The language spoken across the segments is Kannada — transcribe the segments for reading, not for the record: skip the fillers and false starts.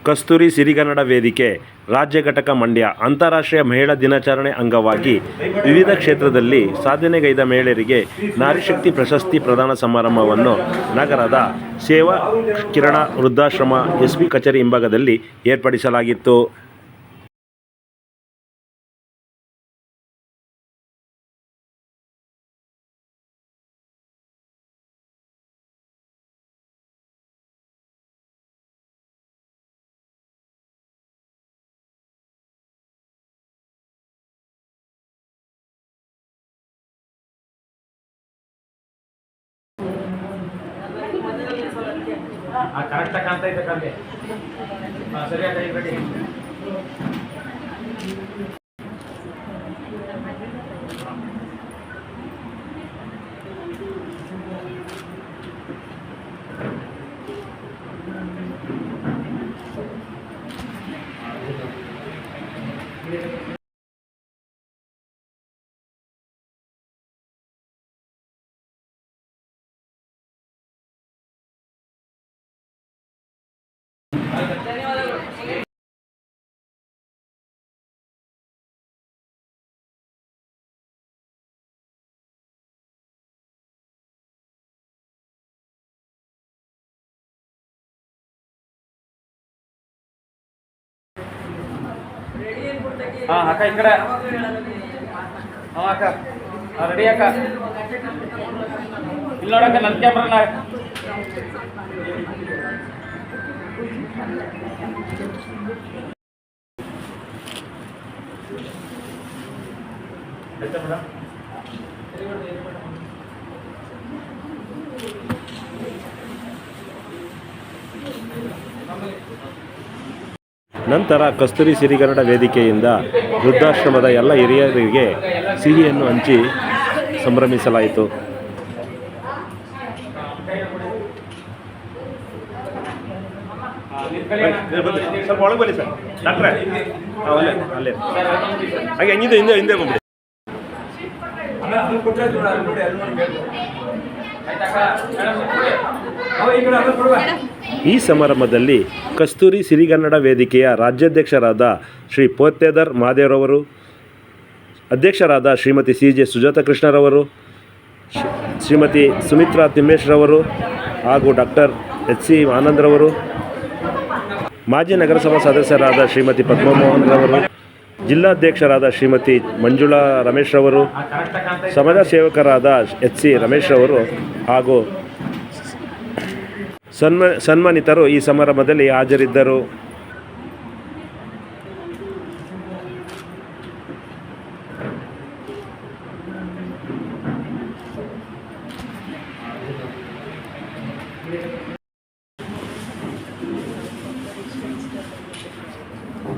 ಕಸ್ತೂರಿ ಸಿರಿಗನ್ನಡ ವೇದಿಕೆ ರಾಜ್ಯ ಘಟಕ ಮಂಡ್ಯ ಅಂತಾರಾಷ್ಟ್ರೀಯ ಮಹಿಳಾ ದಿನಾಚರಣೆ ಅಂಗವಾಗಿ ವಿವಿಧ ಕ್ಷೇತ್ರದಲ್ಲಿ ಸಾಧನೆಗೈದ ಮಹಿಳೆಯರಿಗೆ ನಾರಿಶಕ್ತಿ ಪ್ರಶಸ್ತಿ ಪ್ರದಾನ ಸಮಾರಂಭವನ್ನು ನಗರದ ಸೇವಾ ಕಿರಣ ವೃದ್ಧಾಶ್ರಮ ಎಸ್ಪಿ ಕಚೇರಿ ಹಿಂಭಾಗದಲ್ಲಿ ಏರ್ಪಡಿಸಲಾಗಿತ್ತು. ಕರೆಕ್ಟ್ ಕಾಣ್ತಾ ಇದೆ ಕಣ್ಗೆ ಸರಿಯಾಗಿ ಕೈ ಕಟ್ಟಿ. ಅಕ್ಕ ಈ ಕಡೆ ಅಕ್ಕ ರೆಡಿ ಅಕ್ಕ ಇಲ್ಲಿ ನೋಡಕ್ಕ ನನ್ನ ಕ್ಯಾಮ್ರಾ ಆಯ್ತಾ ಮೇಡಮ್. ನಂತರ ಕಸ್ತೂರಿ ಸಿರಿಗನ್ನಡ ವೇದಿಕೆಯಿಂದ ವೃದ್ಧಾಶ್ರಮದ ಎಲ್ಲ ಹಿರಿಯರಿಗೆ ಸಿಹಿಯನ್ನು ಹಂಚಿ ಸಂಭ್ರಮಿಸಲಾಯಿತು. ಸ್ವಲ್ಪ ಒಳಗೆ ಬನ್ನಿ ಸರ್ ಡಾಕ್ಟ್ರೆ. ಅಲ್ಲೇ ಹಾಗೆ ಹಿಂದೆ ಹಿಂದೆ ಹಿಂದೆ ಬಂದ್ಬಿಡಿ. ಈ ಸಮಾರಂಭದಲ್ಲಿ ಕಸ್ತೂರಿ ಸಿರಿಗನ್ನಡ ವೇದಿಕೆಯ ರಾಜ್ಯಾಧ್ಯಕ್ಷರಾದ ಶ್ರೀ ಪೋತ್ತೇದಾರ್ ಮಹಾದೇವರವರು, ಅಧ್ಯಕ್ಷರಾದ ಶ್ರೀಮತಿ CJ ಸುಜಾತ ಕೃಷ್ಣರವರು, ಶ್ರೀಮತಿ ಸುಮಿತ್ರಾ ತಿಮ್ಮೇಶ್ರವರು ಹಾಗೂ ಡಾಕ್ಟರ್ HC ಆನಂದ್ರವರು, ಮಾಜಿ ನಗರಸಭಾ ಸದಸ್ಯರಾದ ಶ್ರೀಮತಿ ಪದ್ಮಮೋಹನ್ ರವರು, ಜಿಲ್ಲಾಧ್ಯಕ್ಷರಾದ ಶ್ರೀಮತಿ ಮಂಜುಳಾ ರಮೇಶ್ ರವರು, ಸಮಾಜ ಸೇವಕರಾದ HC ರಮೇಶ್ ರವರು ಹಾಗೂ ಸನ್ಮಾನಿತರು ಈ ಸಮಾರಂಭದಲ್ಲಿ ಹಾಜರಿದ್ದರು.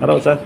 ಆರಾಮ ಸರ್.